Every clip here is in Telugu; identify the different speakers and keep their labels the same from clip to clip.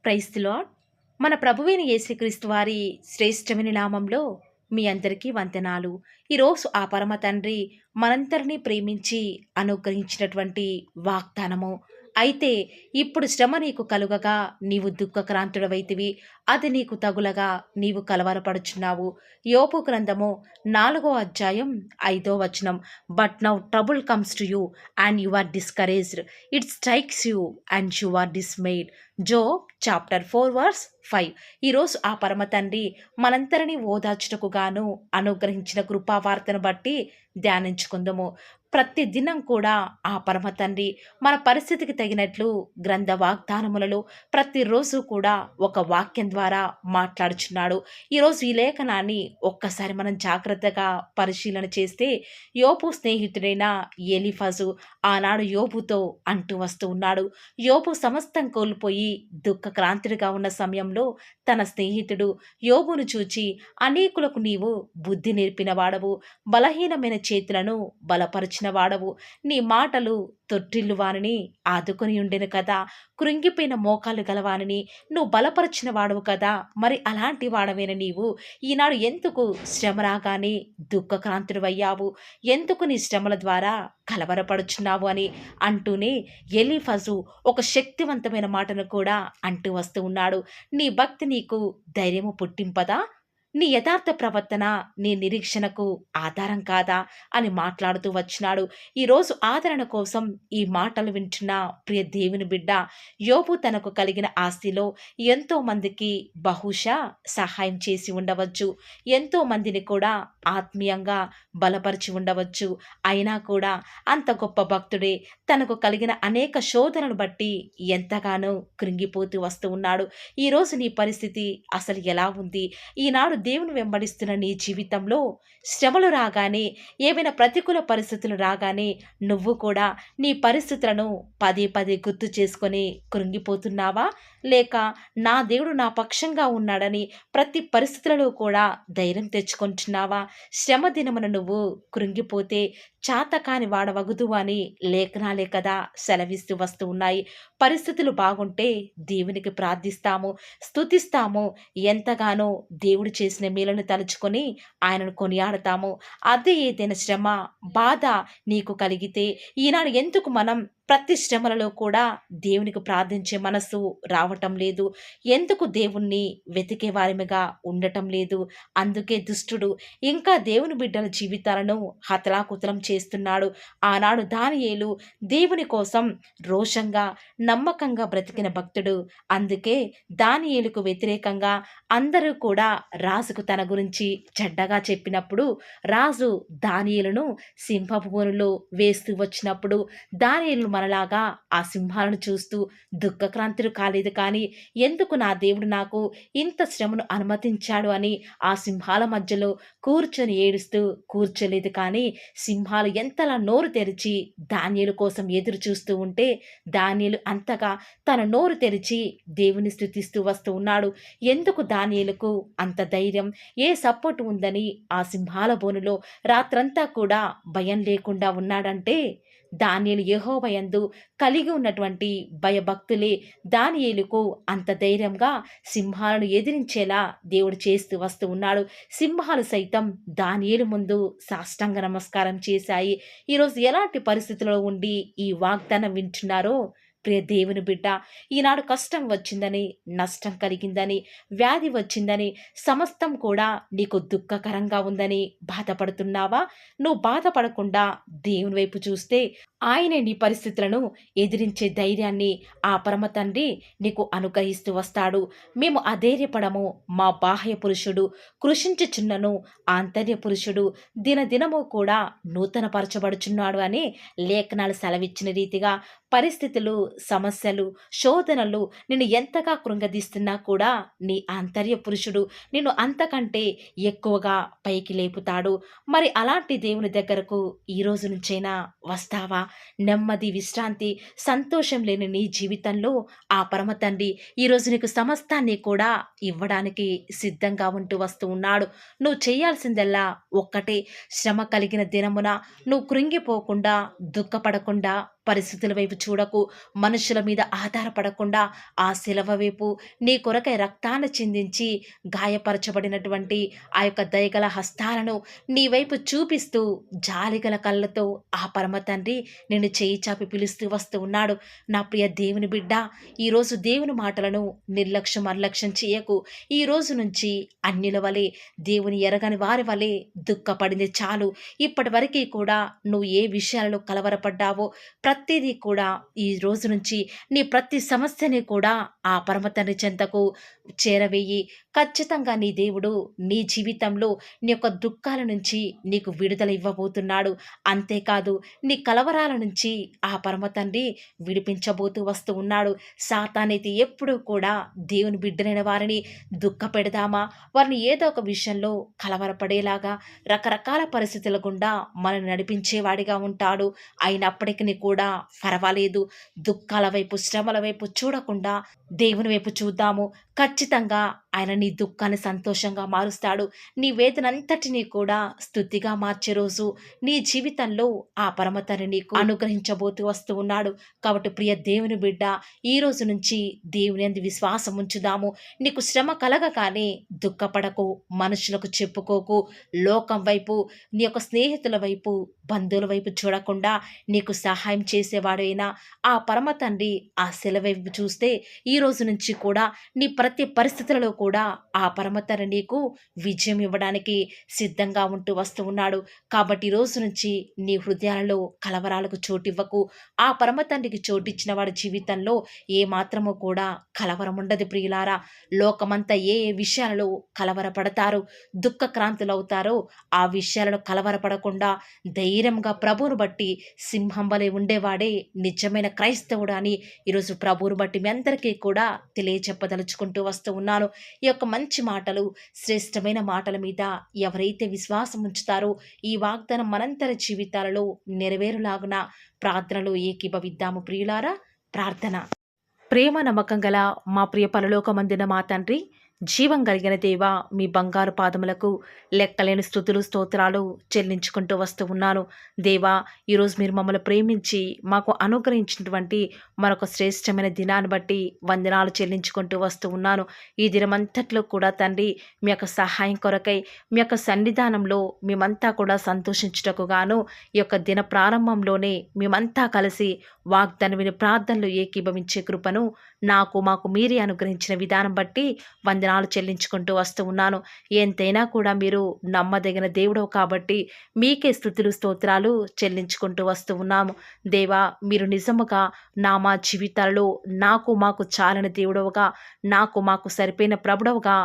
Speaker 1: Praise the lord. మన ప్రభువైన యేసుక్రీస్తు వారి శ్రేష్టమైన నామంలో మీ అందరికీ వందనాలు. ఈరోజు ఆ పరమ తండ్రి మనందరినీ ప్రేమించి అనుగ్రహించినటువంటి వాగ్దానము. అయితే ఇప్పుడు శ్రమ నీకు కలుగగా నీవు దుఃఖక్రాంతుడవైతివి, అది నీకు తగులగా నీవు కలవరపడుచున్నావు. యోబు గ్రంథము 4వ అధ్యాయం 5వ వచనం. But now trouble comes to you and you are discouraged, it strikes you and you are dismayed. Job chapter 4 verse 5. ఈరోజు ఆ పరమ తండ్రి మనందరినీ ఓదార్చుటకు గాను అనుగ్రహించిన కృపావార్తను బట్టి ధ్యానించుకుందాము. ప్రతి దినం కూడా ఆ పరమ తండ్రి మన పరిస్థితికి తగినట్లు గ్రంథ వాగ్దానములలో ప్రతిరోజు కూడా ఒక వాక్యం ద్వారా మాట్లాడుచున్నాడు. ఈరోజు ఈ లేఖనాన్ని ఒక్కసారి మనం జాగ్రత్తగా పరిశీలన చేస్తే, యోబు స్నేహితుడైన ఎలీఫజు ఆనాడు యోబుతో అంటూ వస్తూ ఉన్నాడు. యోబు సమస్తం కోల్పోయి దుఃఖక్రాంతుడిగా ఉన్న సమయంలో తన స్నేహితుడు యోబును చూచి, అనేకులకు నీవు బుద్ధి నేర్పిన వాడవు, బలహీనమైన చేతులను బలపరిచిన వాడవు, నీ మాటలు తొట్టిల్లు వానిని ఆదుకొని ఉండెను కదా, కృంగిపోయిన మోకాలు గలవానిని నువ్వు బలపరిచిన వాడవు కదా, మరి అలాంటి వాడవైన నీవు ఈనాడు ఎందుకు శ్రమ రాగానే దుఃఖక్రాంతుడివయ్యావు, ఎందుకు నీ శ్రమల ద్వారా కలవరపడుచున్నావు అని అంటూనే ఎలీఫజు ఒక శక్తివంతమైన మాటను కూడా అంటూ వస్తూ ఉన్నాడు. నీ భక్తి నీకు ధైర్యము పుట్టింపదా, నీ యథార్థ ప్రవర్తన నీ నిరీక్షణకు ఆధారం కాదా అని మాట్లాడుతూ వచ్చినాడు. ఈరోజు ఆదరణ కోసం ఈ మాటలు వింటున్న ప్రియ దేవుని బిడ్డ, యోబు తనకు కలిగిన ఆస్తిలో ఎంతో మందికి బహుశా సహాయం చేసి ఉండవచ్చు, ఎంతో మందిని కూడా ఆత్మీయంగా బలపరిచి ఉండవచ్చు. అయినా కూడా అంత గొప్ప భక్తుడే తనకు కలిగిన అనేక శోధనలు బట్టి ఎంతగానో కృంగిపోతూ వస్తూ ఉన్నాడు. ఈరోజు నీ పరిస్థితి అసలు ఎలా ఉంది? ఈనాడు దేవుని వెంబడిస్తున్న నీ జీవితంలో శ్రమలు రాగానే, ఏవైనా ప్రతికూల పరిస్థితులు రాగానే నువ్వు కూడా నీ పరిస్థితులను పదే పదే గుర్తు చేసుకొని కృంగిపోతున్నావా? లేక నా దేవుడు నా పక్షంగా ఉన్నాడని ప్రతి పరిస్థితులలో కూడా ధైర్యం తెచ్చుకుంటున్నావా? శ్రమ దినమున నువ్వు కృంగిపోతే చాతకాని వాడవగుదు అని లేఖనాలే కదా సెలవిస్తూ వస్తూ ఉన్నాయి. పరిస్థితులు బాగుంటే దేవునికి ప్రార్థిస్తాము, స్తుతిస్తాము, ఎంతగానో దేవుడు చేసిన మేలను తలుచుకొని ఆయనను కొనియాడతాము. అదే ఏదైనా శ్రమ, బాధ నీకు కలిగితే ఈనాడు ఎందుకు మనం ప్రతి శ్రమలలో కూడా దేవునికి ప్రార్థించే మనసు రావటం లేదు? ఎందుకు దేవుణ్ణి వెతికే వారిగా ఉండటం లేదు? అందుకే దుష్టుడు ఇంకా దేవుని బిడ్డల జీవితాలను హతలాకుతలం చేస్తున్నాడు. ఆనాడు దానియేలు దేవుని కోసం రోషంగా నమ్మకంగా బ్రతికిన భక్తుడు. అందుకే దానియేలుకు వ్యతిరేకంగా అందరూ కూడా రాజుకు తన గురించి చెడ్డగా చెప్పినప్పుడు, రాజు దానియేలును సింహపు బోనులో వేస్తూ వచ్చినప్పుడు దానియేలు మనలాగా ఆ సింహాలను చూస్తూ దుఃఖక్రాంతులు కాలేదు. కానీ ఎందుకు నా దేవుడు నాకు ఇంత శ్రమను అనుమతించాడు అని ఆ సింహాల మధ్యలో కూర్చొని ఏడుస్తూ కూర్చోలేదు. కానీ సింహాలు ఎంతలా నోరు తెరిచి దానియేలు కోసం ఎదురు చూస్తూ ఉంటే దానియేలు అంతగా తన నోరు తెరిచి దేవుని స్తుతిస్తూ వస్తూ ఉన్నాడు. ఎందుకు దానియేలుకు అంత ధైర్యం, ఏ సపోర్ట్ ఉందని ఆ సింహాల బోనులో రాత్రంతా కూడా భయం లేకుండా ఉన్నాడంటే, దానియేలు యెహోవా యందు కలిగి ఉన్నటువంటి భయభక్తులే దానియేలుకు అంత ధైర్యంగా సింహాలను ఎదిరించేలా దేవుడు చేస్తూ వస్తూ ఉన్నాడు. సింహాలు సైతం దానియేలు ముందు సాష్టాంగ నమస్కారం చేశాయి. ఈరోజు ఎలాంటి పరిస్థితుల్లో ఉండి ఈ వాగ్దానం వింటున్నారో ప్రియ దేవుని బిడ్డ, ఈనాడు కష్టం వచ్చిందని, నష్టం కలిగిందని, వ్యాధి వచ్చిందని, సమస్తం కూడా నీకు దుఃఖకరంగా ఉందని బాధపడుతున్నావా? నువ్వు బాధపడకుండా దేవుని వైపు చూస్తే ఆయనే నీ పరిస్థితులను ఎదిరించే ధైర్యాన్ని ఆ పరమ తండ్రి నీకు అనుగ్రహిస్తూ వస్తాడు. మేము అధైర్యపడము, మా బాహ్య పురుషుడు కృషించుచున్నను, ఆంతర్య పురుషుడు దినదినము కూడా నూతనపరచబడుచున్నాడు అని లేఖనాలు సెలవిచ్చిన రీతిగా పరిస్థితులు, సమస్యలు, శోధనలు నిన్ను ఎంతగా కృంగదీస్తున్నా కూడా నీ ఆంతర్య పురుషుడు నిన్ను అంతకంటే ఎక్కువగా పైకి లేపుతాడు. మరి అలాంటి దేవుని దగ్గరకు ఈ రోజు నుంచైనా వస్తావా? నెమ్మది, విశ్రాంతి, సంతోషం లేని నీ జీవితంలో ఆ పరమ తండ్రి ఈరోజు నీకు సమస్తాన్ని కూడా ఇవ్వడానికి సిద్ధంగా ఉంటూ వస్తూ ఉన్నాడు. నువ్వు చేయాల్సిందల్లా ఒక్కటే, శ్రమ కలిగిన దినమున నువ్వు కృంగిపోకుండా, దుఃఖపడకుండా పరిస్థితుల వైపు చూడకు. మనుషుల మీద ఆధారపడకుండా ఆ శిలవ వైపు నీ కొరకై రక్తాన్ని చిందించి గాయపరచబడినటువంటి ఆ యొక్క దయగల హస్తాలను నీ వైపు చూపిస్తూ జాలిగల కళ్ళతో ఆ పరమ తండ్రి నిన్ను చేయి చాపి పిలుస్తూ వస్తూ ఉన్నాడు. నా ప్రియ దేవుని బిడ్డ, ఈరోజు దేవుని మాటలను నిర్లక్ష్యం చేయకు. ఈ రోజు నుంచి అన్యుల వలె, దేవుని ఎరగని వారి వలె దుఃఖపడింది చాలు. ఇప్పటి వరకు కూడా నువ్వు ఏ విషయాలలో కలవరపడ్డావో ప్రతిదీ కూడా ఈ రోజు నుంచి నీ ప్రతి సమస్యని కూడా ఆ పరమ తండ్రి చెంతకు చేరవేయి. ఖచ్చితంగా నీ దేవుడు నీ జీవితంలో నీ యొక్క దుఃఖాల నుంచి నీకు విడుదల ఇవ్వబోతున్నాడు. అంతేకాదు నీ కలవరాల నుంచి ఆ పరమ తండ్రి విడిపించబోతూ వస్తూ ఉన్నాడు. సాతానైతే ఎప్పుడూ కూడా దేవుని బిడ్డలైన వారిని దుఃఖపెడదామా, వారిని ఏదో ఒక విషయంలో కలవరపడేలాగా రకరకాల పరిస్థితుల గుండా మనల్ని నడిపించేవాడిగా ఉంటాడు. అయినప్పటికీ కూడా పర్వాలేదు, దుఃఖాల వైపు శ్రమల వైపు చూడకుండా దేవుని వైపు చూద్దాము. ఖచ్చితంగా ఆయన నీ దుఃఖాన్ని సంతోషంగా మారుస్తాడు. నీ వేదనంతటినీ కూడా స్తుతిగా మార్చే రోజు నీ జీవితంలో ఆ పరమతని నీకు అనుగ్రహించబోతూ వస్తూ ఉన్నాడు. కాబట్టి ప్రియ దేవుని బిడ్డ, ఈ రోజు నుంచి దేవుని యందు విశ్వాసం ఉంచుదాము. నీకు శ్రమ కలగగానే దుఃఖపడకు, మనుషులకు చెప్పుకోకు. లోకం వైపు, నీ యొక్క స్నేహితుల వైపు, బంధువుల వైపు చూడకుండా నీకు సహాయం చేసేవాడైనా ఆ పరమ తండ్రి ఆ శిల వైపు చూస్తే ఈ రోజు నుంచి కూడా నీ ప్రతి పరిస్థితులలో కూడా ఆ పరమ తండ్రి నీకు విజయం ఇవ్వడానికి సిద్ధంగా ఉంటూ వస్తూ ఉన్నాడు. కాబట్టి ఈ రోజు నుంచి నీ హృదయాలలో కలవరాలకు చోటివ్వకు. ఆ పరమ తండ్రికి చోటిచ్చిన వాడి జీవితంలో ఏ మాత్రము కూడా కలవరం ఉండదు ప్రియులారా. లోకమంతా ఏ ఏ విషయాలలో కలవరపడతారు, దుఃఖక్రాంతులవుతారో ఆ విషయాలను కలవరపడకుండా ధైర్యంగా ప్రభువును బట్టి సింహం వలె ఉండేవాడే నిజమైన క్రైస్తవుడు అని ఈరోజు ప్రభువును బట్టి మీ అందరికీ కూడా తెలియచెప్పదలుచుకుంటూ వస్తూ ఉన్నాను. ఈ యొక్క మంచి మాటలు, శ్రేష్టమైన మాటల మీద ఎవరైతే విశ్వాసం ఉంచుతారో ఈ వాగ్దానం మనంతర జీవితాలలో నెరవేరులాగున ప్రార్థనలో ఏకీభవిద్దాము ప్రియులారా. ప్రార్థన. ప్రేమ నమ్మకం గల మా ప్రియ పరలోకమందున మా తండ్రి, జీవం కలిగిన దేవా, మీ బంగారు పాదములకు లెక్కలేని స్తుతులు స్తోత్రాలు చెల్లించుకుంటూ వస్తూ ఉన్నాను. దేవా, ఈరోజు మీరు మమ్మల్ని ప్రేమించి మాకు అనుగ్రహించినటువంటి మరొక శ్రేష్టమైన దినాన్ని బట్టి వందనాలు చెల్లించుకుంటూ వస్తూ ఉన్నాను. ఈ దినమంతట్లో కూడా తండ్రి, మీ యొక్క సహాయం కొరకై మీ యొక్క సన్నిధానంలో మేమంతా కూడా సంతోషించుటకు గాను ఈ యొక్క దిన ప్రారంభంలోనే మేమంతా కలిసి వాగ్దానం విని ప్రార్థనలు ఏకీభవించే కృపను మాకు మీరే అనుగ్రహించిన విధానం బట్టి వందనాలు చెల్లించుకుంటూ వస్తూ ఉన్నాను. ఎంతైనా కూడా మీరు నమ్మదగిన దేవుడవు కాబట్టి మీకే స్తుతులు స్తోత్రాలు చెల్లించుకుంటూ వస్తూ ఉన్నాము. దేవా, మీరు నిజముగా మా జీవితాలలో మాకు చాలని దేవుడవుగా, మాకు సరిపోయిన ప్రభుడవుగా,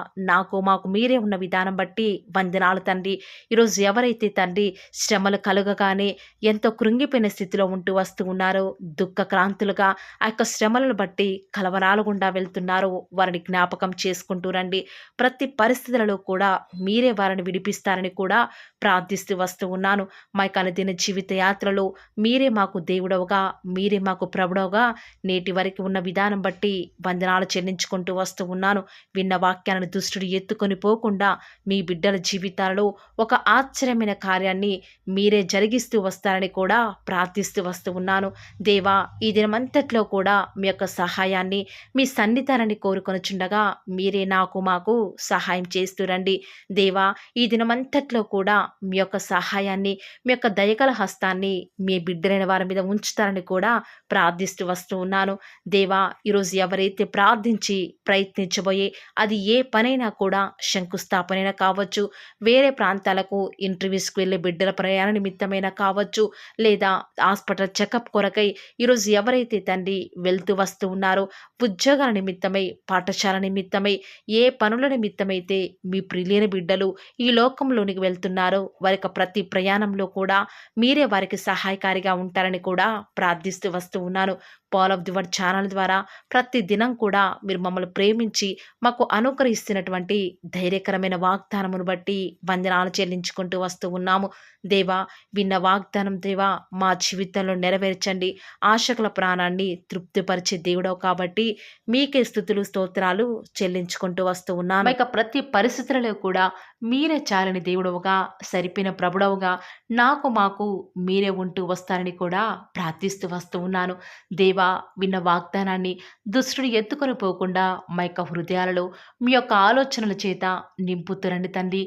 Speaker 1: మాకు మీరే ఉన్న విధానం బట్టి వందనాలు తండ్రి. ఈరోజు ఎవరైతే తండ్రి శ్రమలు కలుగగానే ఎంతో కృంగిపోయిన స్థితిలో ఉంటూ వస్తూ ఉన్నారో, దుఃఖక్రాంతులుగా ఆ యొక్క శ్రమలను బట్టి కలవరాలు గుండా వెళ్తున్నారో వారిని జ్ఞాపకం చేసుకుంటూ రండి. ప్రతి పరిస్థితులలో కూడా మీరే వారిని విడిపిస్తారని కూడా ప్రార్థిస్తూ వస్తూ ఉన్నాను. మా యొక్క అనుదిన జీవిత యాత్రలో మీరే మాకు దేవుడవుగా, మీరే మాకు ప్రభుడవుగా నేటి వరకు ఉన్న విధానం బట్టి వందనాలు చెల్లించుకుంటూ వస్తూ ఉన్నాను. విన్న వాక్యాలను దుష్టుడు ఎత్తుకొని పోకుండా మీ బిడ్డల జీవితాలలో ఒక ఆశ్చర్యమైన కార్యాన్ని మీరే జరిగిస్తూ వస్తారని కూడా ప్రార్థిస్తూ వస్తూ ఉన్నాను. దేవా, ఈ దినమంతట్లో కూడా మీ యొక్క సహాయాన్ని, మీ సన్నిధానాన్ని కోరుకొనుచుండగా మీరే మాకు సహాయం చేస్తూ రండి. దేవా, ఈ దినమంతట్లో కూడా మీ యొక్క సహాయాన్ని, మీ యొక్క దయగల హస్తాన్ని మీ బిడ్డలైన వారి మీద ఉంచుతారని కూడా ప్రార్థిస్తూ వస్తూ ఉన్నాను. దేవా, ఈరోజు ఎవరైతే ప్రార్థించి ప్రయత్నించబోయే అది ఏ పనైనా కూడా శంకుస్థాపనైనా కావచ్చు, వేరే ప్రాంతాలకు ఇంటర్వ్యూస్కి వెళ్ళే బిడ్డల ప్రయాణ నిమిత్తమైనా కావచ్చు, లేదా హాస్పిటల్ చెకప్ కొరకై ఈరోజు ఎవరైతే తండ్రి వెళ్తూ వస్తూ ఉన్నారో, ఉద్యోగాల నిమిత్తమై, పాఠశాల నిమిత్తమై, ఏ పనుల నిమిత్తమైతే మీ ప్రియులైన బిడ్డలు ఈ లోకంలోనికి వెళ్తున్నారో వారి ప్రతి ప్రయాణంలో కూడా మీరే వారికి సహాయకారిగా ఉంటారని కూడా ప్రార్థిస్తూ వస్తూ ఉన్నాను. Paul of the word channel ద్వారా ప్రతి దినం కూడా మీరు మమ్మల్ని ప్రేమించి మాకు అనుగ్రహిస్తున్నటువంటి ధైర్యకరమైన వాగ్దానమును బట్టి వందనాలు చెల్లించుకుంటూ వస్తూ ఉన్నాము. దేవా, విన్న వాగ్దానం దేవా మా జీవితంలో నెరవేర్చండి. ఆశకుల ప్రాణాన్ని తృప్తిపరిచే దేవుడవు కాబట్టి మీకే స్తుతులు స్తోత్రాలు చెల్లించుకుంటూ వస్తూ ఉన్నాను. ఇక ప్రతి పరిస్థితులలో కూడా మీరే చాలని దేవుడవుగా, సరిపోయిన ప్రభుడవుగా నాకు మాకు మీరే ఉంటూ వస్తారని కూడా ప్రార్థిస్తూ వస్తూ ఉన్నాను. దేవా, విన్న వాగ్దానాన్ని దుష్టుడు ఎత్తుకొని పోకుండా మా యొక్క హృదయాలలో మీ యొక్క ఆలోచనల చేత నింపుతురండి తండ్రి.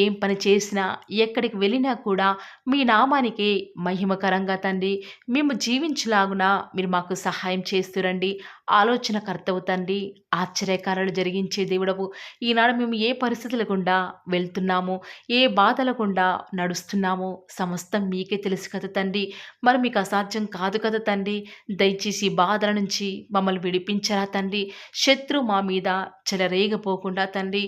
Speaker 1: ఏం పని చేసినా ఎక్కడికి వెళ్ళినా కూడా మీ నామానికి మహిమకరంగా తండ్రి మేము జీవించలాగున మీరు మాకు సహాయం చేస్తురండి. ఆలోచనకర్తవు తండ్రి, ఆశ్చర్యకారాలు జరిగించే దేవుడవు. ఈనాడు మేము ఏ పరిస్థితుల గుండా వెళ్తున్నాము, ఏ బాధల గుండా నడుస్తున్నామో సమస్తం మీకే తెలుసు కదా తండ్రి. మరి మీకు అసాధ్యం కాదు కదా తండ్రి. దయచేసి ఈ బాధల నుంచి మమ్మల్ని విడిపించరా తండ్రి. శత్రు మా మీద చెలరేగపోకుండా తండ్రి,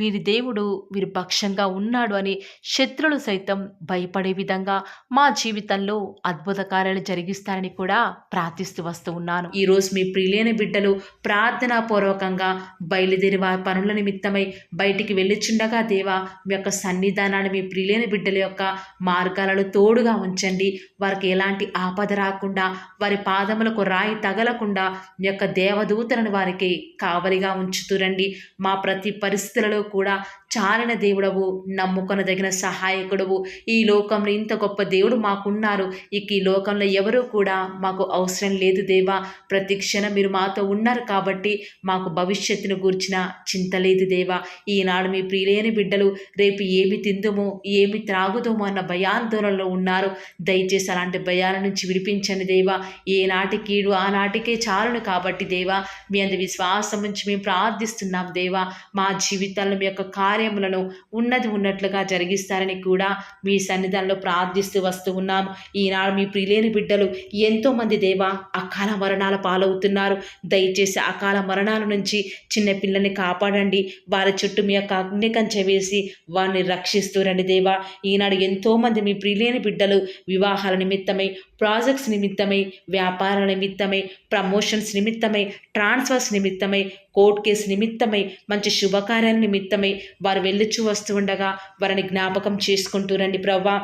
Speaker 1: వీరి దేవుడు వీరి పక్షంగా ఉన్నాడు అని శత్రులు సైతం భయపడే విధంగా మా జీవితంలో అద్భుత కార్యాలు జరిగిస్తారని కూడా ప్రార్థిస్తూ వస్తూ ఉన్నాను. ఈరోజు మీ ప్రియులైన బిడ్డలు ప్రార్థనాపూర్వకంగా బయలుదేరి వారి పనుల నిమిత్తమై బయటికి వెళ్ళిచుండగా దేవా, మీ యొక్క సన్నిధానాన్ని మీ ప్రియులైన బిడ్డల యొక్క మార్గాలలో తోడుగా ఉంచండి. వారికి ఎలాంటి ఆపద రాకుండా, వారి పాదములకు రాయి తగలకుండా మీ యొక్క దేవదూతలను వారికి కావలిగా ఉంచుతురండి. మా ప్రతి పరిస్థితులలో కూడా చాలిన దేవుడవు, నమ్ముకొనదగిన సహాయకుడవు. ఈ లోకంలో ఇంత గొప్ప దేవుడు మాకున్నారు. ఇక ఈ లోకంలో ఎవరూ కూడా మాకు అవసరం లేదు దేవా. ప్రతి క్షణం మీరు మాతో ఉన్నారు కాబట్టి మాకు భవిష్యత్తును గూర్చిన చింత లేదు దేవా. ఈనాడు మీ ప్రియులైన బిడ్డలు రేపు ఏమి తిందుమో ఏమి త్రాగుదామో అన్న భయాందోళనలో ఉన్నారు. దయచేసి అలాంటి భయాల నుంచి విడిపించండి దేవా. ఏనాటి కీడు ఆనాటికే చాలును కాబట్టి దేవా, మీ అందు విశ్వాసం నుంచి మేము ప్రార్థిస్తున్నాం దేవా. మా జీవితాల్లో మీ యొక్క కార్యములను ఉన్నది ఉన్నట్లుగా జరిగిస్తారని కూడా మీ సన్నిధానంలో ప్రార్థిస్తూ వస్తూ ఉన్నాము. ఈనాడు మీ ప్రియులైన బిడ్డలు ఎంతోమంది దేవా అకాల మరణాల పాలవుతున్నారు. దయచేసి అకాల మరణాల నుంచి చిన్న పిల్లల్ని కాపాడండి. వారి చుట్టూ మీ యొక్క అగ్ని కంచె వేసి వారిని రక్షిస్తూరండి దేవా. ఈనాడు ఎంతోమంది మీ ప్రియులైన బిడ్డలు వివాహాల నిమిత్తమై, ప్రాజెక్ట్స్ నిమిత్తమై, వ్యాపారాల నిమిత్తమై, ప్రమోషన్స్ నిమిత్తమై, ట్రాన్స్ఫర్స్ నిమిత్తమై, కోర్టు కేసు నిమిత్తమై, మంచి శుభకార్యాల నిమిత్తమై వారు వెళ్ళుచూ వస్తూ ఉండగా వారిని జ్ఞాపకం చేసుకుంటూ రండి ప్రవ్వా.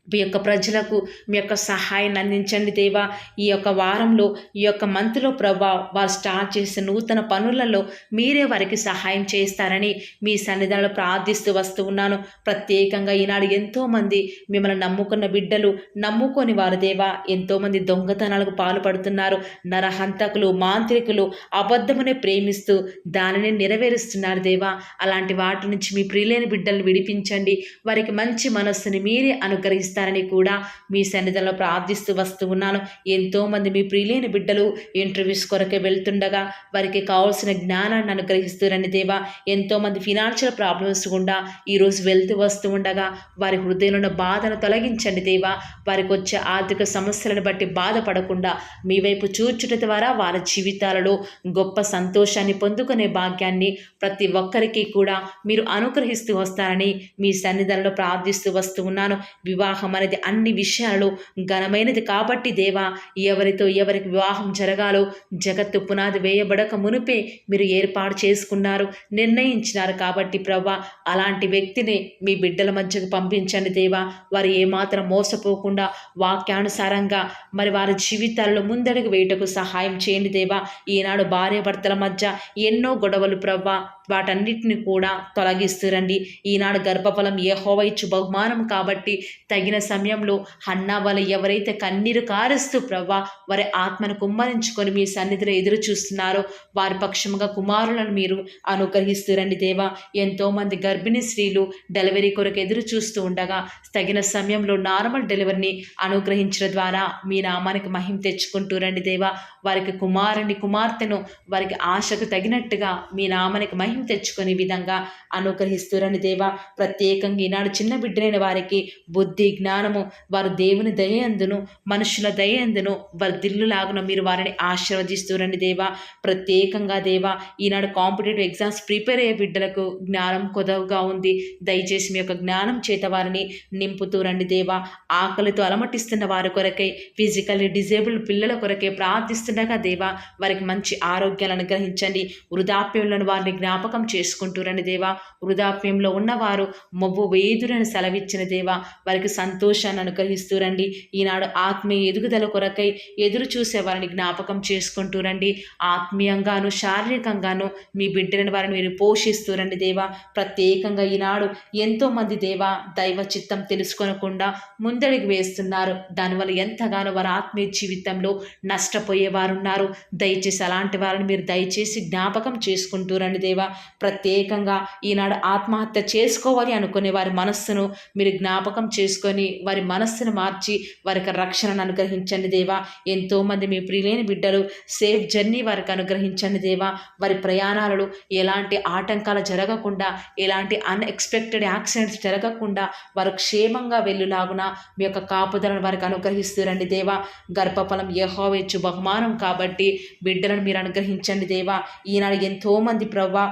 Speaker 1: మీ యొక్క ప్రజలకు మీ యొక్క సహాయాన్ని అందించండి దేవా. ఈ యొక్క వారంలో, ఈ యొక్క మంత్లో ప్రభా, వారు స్టార్ట్ చేసిన నూతన పనులలో మీరే వారికి సహాయం చేస్తారని మీ సన్నిధానంలో ప్రార్థిస్తూ వస్తూ ఉన్నాను. ప్రత్యేకంగా ఈనాడు ఎంతోమంది మిమ్మల్ని నమ్ముకున్న బిడ్డలు, నమ్ముకొని వారు దేవా ఎంతోమంది దొంగతనాలకు పాల్పడుతున్నారు. నరహంతకులు, మాంత్రికులు అబద్ధమునే ప్రేమిస్తూ దానిని నెరవేరుస్తున్నారు దేవా. అలాంటి వాటి నుంచి మీ ప్రియులైన బిడ్డలను విడిపించండి. వారికి మంచి మనస్సుని మీరే అనుగ్రహిస్తారు కూడా మీ సన్నిధిలో ప్రార్థిస్తూ వస్తూ ఉన్నాను. ఎంతోమంది మీ ప్రియులైన బిడ్డలు ఇంటర్వ్యూస్ కొరకే వెళ్తుండగా వారికి కావాల్సిన జ్ఞానాన్ని అనుగ్రహిస్తురండి దేవా. ఎంతోమంది ఫినాన్షియల్ ప్రాబ్లమ్స్ గుండా ఈరోజు వెళ్తూ వస్తూ ఉండగా వారి హృదయంలో ఉన్న బాధను తొలగించండి దేవా. వారికి వచ్చే ఆర్థిక సమస్యలను బట్టి బాధపడకుండా మీ వైపు చూచుట ద్వారా వారి జీవితాలలో గొప్ప సంతోషాన్ని పొందుకునే భాగ్యాన్ని ప్రతి ఒక్కరికి కూడా మీరు అనుగ్రహిస్తూ వస్తారని మీ సన్నిధానంలో ప్రార్థిస్తూ వస్తూ ఉన్నాను. వివాహం అనేది అన్ని విషయాలలో ఘనమైనది కాబట్టి దేవా, ఎవరికి వివాహం జరగాలో జగత్తు పునాది వేయబడక మునిపే మీరు ఏర్పాటు చేసుకున్నారు, నిర్ణయించినారు కాబట్టి ప్రభా, అలాంటి వ్యక్తిని మీ బిడ్డల మధ్యకు పంపించండి దేవా. వారు ఏమాత్రం మోసపోకుండా వాక్యానుసారంగా మరి వారి జీవితాల్లో ముందడుగు వేయటకు సహాయం చేయండి దేవా. ఈనాడు భార్యాభర్తల మధ్య ఎన్నో గొడవలు ప్రభా, వాటన్నిటిని కూడా తొలగిస్తురండి. ఈనాడు గర్భఫలం యెహోవా ఇచ్చు బహుమానం కాబట్టి తగిన సమయంలో హన్నా వలె ఎవరైతే కన్నీరు కారుస్తూ ప్రభా వారి ఆత్మను కుమ్మరించుకొని మీ సన్నిధిలో ఎదురు చూస్తున్నారో వారి పక్షముగా కుమారులను మీరు అనుగ్రహిస్తురండి దేవా. ఎంతోమంది గర్భిణీ స్త్రీలు డెలివరీ కొరకు ఎదురు చూస్తూ ఉండగా తగిన సమయంలో నార్మల్ డెలివరీని అనుగ్రహించడం ద్వారా మీ నామానికి మహిమ తెచ్చుకుంటూ రండి దేవా. వారికి కుమారుని కుమార్తెను వారికి ఆశకు తగినట్టుగా మీ నామానికి మహిమ మహిమ తెచ్చుకునే విధంగా అనుగ్రహిస్తురండి దేవా. ప్రత్యేకంగా ఈనాడు చిన్న బిడ్డలైన వారికి బుద్ధి జ్ఞానము వారు దేవుని దయందును మనుషుల దయందును వర్ధిల్లులాగున మీరు వారిని ఆశీర్వదిస్తురండి దేవా. ప్రత్యేకంగా దేవా ఈనాడు కాంపిటేటివ్ ఎగ్జామ్స్ ప్రిపేర్ అయ్యే బిడ్డలకు జ్ఞానం కొదవగా ఉంది. దయచేసి మీ యొక్క జ్ఞానం చేత వారిని నింపుతూ రండి దేవా. ఆకలితో అలమటిస్తున్న వారి కొరకై ఫిజికల్లీ డిజేబుల్డ్ పిల్లల కొరకై ప్రార్థిస్తుండగా దేవా వారికి మంచి ఆరోగ్యాలను అనుగ్రహించండి. వృద్ధాప్యంలో వారిని జ్ఞాపకం చేసుకుంటూ రండి దేవా. వృద్ధాప్యంలో ఉన్నవారు మొవ్వు వేదురని సెలవిచ్చిన దేవా వారికి సంతోషాన్ని అనుగ్రహిస్తూ రండి. ఈనాడు ఆత్మీయ ఎదుగుదల కొరకై ఎదురు చూసే వారిని జ్ఞాపకం చేసుకుంటూ రండి. ఆత్మీయంగాను శారీరకంగాను మీ బిడ్డలను వారిని మీరు పోషిస్తూ రండి దేవా. ప్రత్యేకంగా ఈనాడు ఎంతోమంది దేవా దైవ చిత్తం తెలుసుకొనకుండా ముందడుగు వేస్తున్నారు. దానివల్ల ఎంతగానో వారి ఆత్మీయ జీవితంలో నష్టపోయేవారున్నారు. దయచేసి అలాంటి వారిని మీరు దయచేసి జ్ఞాపకం చేసుకుంటూ రండి దేవా. ప్రత్యేకంగా ఈనాడు ఆత్మహత్య చేసుకోవాలి అనుకునే వారి మనస్సును మీరు జ్ఞాపకం చేసుకొని వారి మనస్సును మార్చి వారికి రక్షణను అనుగ్రహించండి దేవా. ఎంతోమంది మీ ప్రియులైన బిడ్డలు సేఫ్ జర్నీ వారికి అనుగ్రహించండి దేవా. వారి ప్రయాణాలలో ఎలాంటి ఆటంకాలు జరగకుండా ఎలాంటి అన్ఎక్స్పెక్టెడ్ యాక్సిడెంట్స్ జరగకుండా వారు క్షేమంగా వెళ్ళులాగున మీ యొక్క కాపుదలను వారికి అనుగ్రహిస్తూ రండి దేవా. గర్భఫలం యెహోవా ఇచ్చు బహుమానం కాబట్టి బిడ్డలను మీరు అనుగ్రహించండి దేవా. ఈనాడు ఎంతోమంది ప్రవ్వా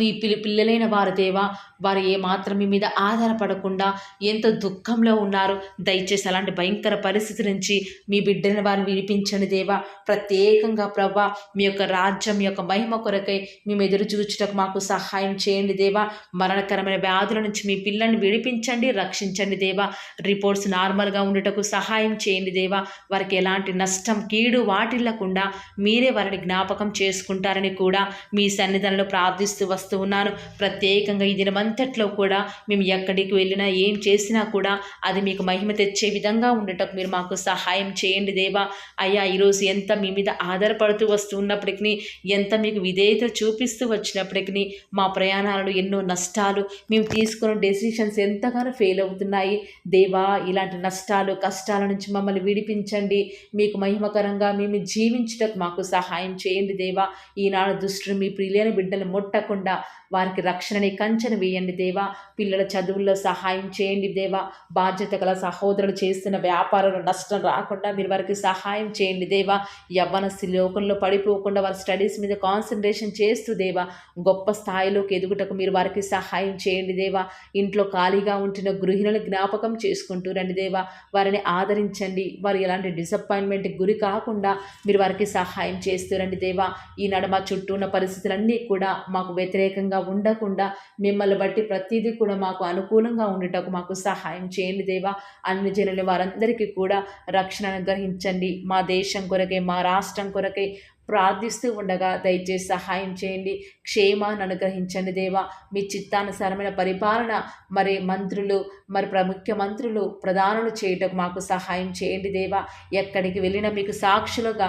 Speaker 1: మీ పిల్లలైన వారు దేవా వారు ఏమాత్రం మీ మీద ఆధారపడకుండా ఎంతో దుఃఖంలో ఉన్నారు. దయచేసి అలాంటి భయంకర పరిస్థితి నుంచి మీ బిడ్డలను వారిని విడిపించండి దేవా. ప్రత్యేకంగా ప్రభా మీ యొక్క రాజ్యం మీ యొక్క మహిమ కొరకై మేము ఎదురు చూచుటకు మాకు సహాయం చేయండి దేవా. మరణకరమైన వ్యాధుల నుంచి మీ పిల్లల్ని విడిపించండి, రక్షించండి దేవా. రిపోర్ట్స్ నార్మల్గా ఉండటకు సహాయం చేయండి దేవా. వారికి ఎలాంటి నష్టం కీడు వాటిల్లకుండా మీరే వారిని జ్ఞాపకం చేసుకుంటారని కూడా మీ సన్నిధానంలో ప్రార్థిస్తూ వస్తూ ఉన్నాను. ప్రత్యేకంగా ఈ దినమంతట్లో కూడా మేము ఎక్కడికి వెళ్ళినా ఏం చేసినా కూడా అది మీకు మహిమ తెచ్చే విధంగా ఉండటకు మీరు మాకు సహాయం చేయండి దేవా. అయ్యా ఈరోజు ఎంత మీ మీద ఆధారపడుతూ వస్తూ ఉన్నప్పటికీ ఎంత మీకు విధేయత చూపిస్తూ వచ్చినప్పటికీ మా ప్రయాణాలలో ఎన్నో నష్టాలు మేము తీసుకున్న డెసిషన్స్ ఎంతగానో ఫెయిల్ అవుతున్నాయి దేవా. ఇలాంటి నష్టాలు కష్టాల నుంచి మమ్మల్ని విడిపించండి. మీకు మహిమకరంగా మేము జీవించటకు మాకు సహాయం చేయండి దేవా. ఈనాడు దుష్టులు మీ ప్రియులైన బిడ్డలు ముట్టకుండా వారికి రక్షణని కంచెను వేయండి దేవా. పిల్లల చదువుల్లో సహాయం చేయండి దేవా. బాధ్యత గల సహోదరులు చేస్తున్న వ్యాపారంలో నష్టం రాకుండా మీరు వారికి సహాయం చేయండి దేవా. యవ్వనస్తులు లోకంలో పడిపోకుండా వారి స్టడీస్ మీద కాన్సన్ట్రేషన్ చేస్తూ దేవా గొప్ప స్థాయిలోకి ఎదుగుటకు మీరు వారికి సహాయం చేయండి దేవా. ఇంట్లో ఖాళీగా ఉంటున్న గృహిణులను జ్ఞాపకం చేసుకుంటూ రండి దేవా. వారిని ఆదరించండి. వారు ఎలాంటి డిసప్పాయింట్మెంట్కి గురి కాకుండా మీరు వారికి సహాయం చేస్తూ రండి దేవా. ఈనాడు మా చుట్టూ ఉన్న పరిస్థితులన్నీ కూడా మాకు వ్యతిరేకంగా ఉండకుండా మిమ్మల్ని బట్టి ప్రతిదీ కూడా మాకు అనుకూలంగా ఉండటకు మాకు సహాయం చేయండి దేవా. అన్ని జనుల వారందరికీ కూడా రక్షణ అనుగ్రహించండి. మా దేశం కొరకై మా రాష్ట్రం కొరకై ప్రార్థిస్తూ ఉండగా దయచేసి సహాయం చేయండి. క్షేమాన్ని అనుగ్రహించండి దేవా. మీ చిత్తానుసారమైన పరిపాలన మరి మంత్రులు మరి ముఖ్యమంత్రులు ప్రధానులు చేయటకు మాకు సహాయం చేయండి దేవా. ఎక్కడికి వెళ్ళినా మీకు సాక్షులుగా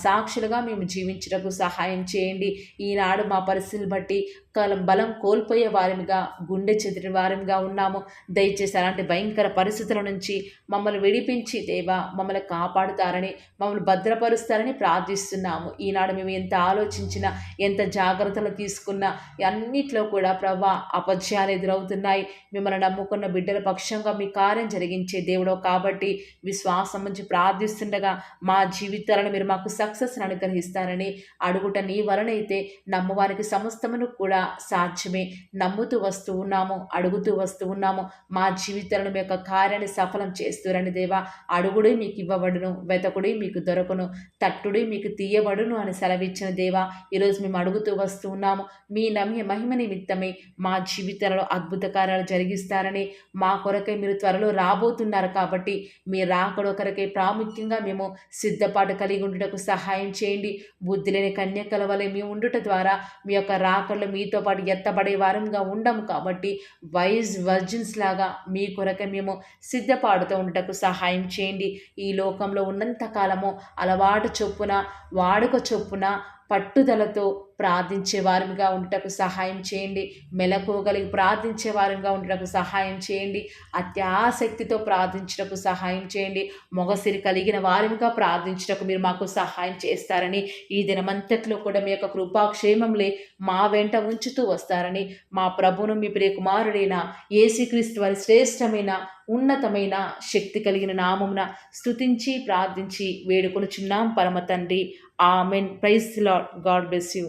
Speaker 1: సాక్షులుగా మేము జీవించటకు సహాయం చేయండి. ఈనాడు మా పరిస్థితులు బట్టి బలం కోల్పోయే వారిగా గుండె చెదిరిన వారిగా ఉన్నాము. దయచేసి అలాంటి భయంకర పరిస్థితుల నుంచి మమ్మల్ని విడిపించి దేవా మమ్మల్ని కాపాడుతారని మమ్మల్ని భద్రపరుస్తారని ప్రార్థిస్తున్నాము. ఈనాడు మేము ఎంత ఆలోచించినా ఎంత జాగ్రత్తలు తీసుకున్నా అన్నిట్లో కూడా ప్రభా అపజయాలు ఎదురవుతున్నాయి. మిమ్మల్ని నమ్ముకున్న బిడ్డల పక్షంగా మీ కార్యం జరిగించే దేవుడు కాబట్టి విశ్వాసం నుంచి ప్రార్థిస్తుండగా మా జీవితాలను మీరు మాకు సక్సెస్ని అనుగ్రహిస్తారని అడుగుట నీ వలనైతే నమ్మవారికి సమస్తమును కూడా సాధ్యమే. నమ్ముతూ వస్తూ ఉన్నాము, అడుగుతూ వస్తూ ఉన్నాము. మా జీవితాలను మీ యొక్క కార్యాన్ని సఫలం చేస్తురండి దేవా. అడుగుడే మీకు ఇవ్వబడును, వెతకుడే మీకు దొరకను, తట్టుడే మీకు తీయబడును అని సెలవిచ్చిన దేవా. ఈరోజు మేము అడుగుతూ వస్తూ ఉన్నాము. మీ మహిమ నిమిత్తమే మా జీవితాలలో అద్భుత కార్యాలు జరిగిస్తారని మా కొరకై మీరు త్వరలో రాబోతున్నారు కాబట్టి మీ రాకడ కొరకై ప్రాముఖ్యంగా మేము సిద్ధపాటు కలిగి ఉండుటకు సహాయం చేయండి. బుద్ధి లేని కన్యకల వలె మేము ఉండుట ద్వారా మీ యొక్క రాకడలో మీతో పాటు ఎత్తబడే వారంగా ఉండము కాబట్టి వైజ్ వర్జిన్స్ లాగా మీ కొరకై మేము సిద్ధపాటుతో ఉండటకు సహాయం చేయండి. ఈ లోకంలో ఉన్నంత కాలము అలవాటు చొప్పున వాడుక చొప్పున పట్టుదలతో ప్రార్థించే వారిగా ఉండటకు సహాయం చేయండి. మెలకువగలిగి ప్రార్థించే వారిగా ఉండటకు సహాయం చేయండి. అత్యాసక్తితో ప్రార్థించటకు సహాయం చేయండి. మొగసిరి కలిగిన వారిగా ప్రార్థించటకు మీరు మాకు సహాయం చేస్తారని, ఈ దినమంతట్లో కూడా మీ యొక్క కృపాక్షేమములే మా వెంట ఉంచుతూ వస్తారని, మా ప్రభువును మీ ప్రియకుమారుడైన యేసుక్రీస్తు వారి శ్రేష్టమైన ఉన్నతమైన శక్తి కలిగిన నామమున స్తుతించి ప్రార్థించి వేడుకొనుచున్నాం పరమ తండ్రి. Amen. Praise the Lord. God bless you.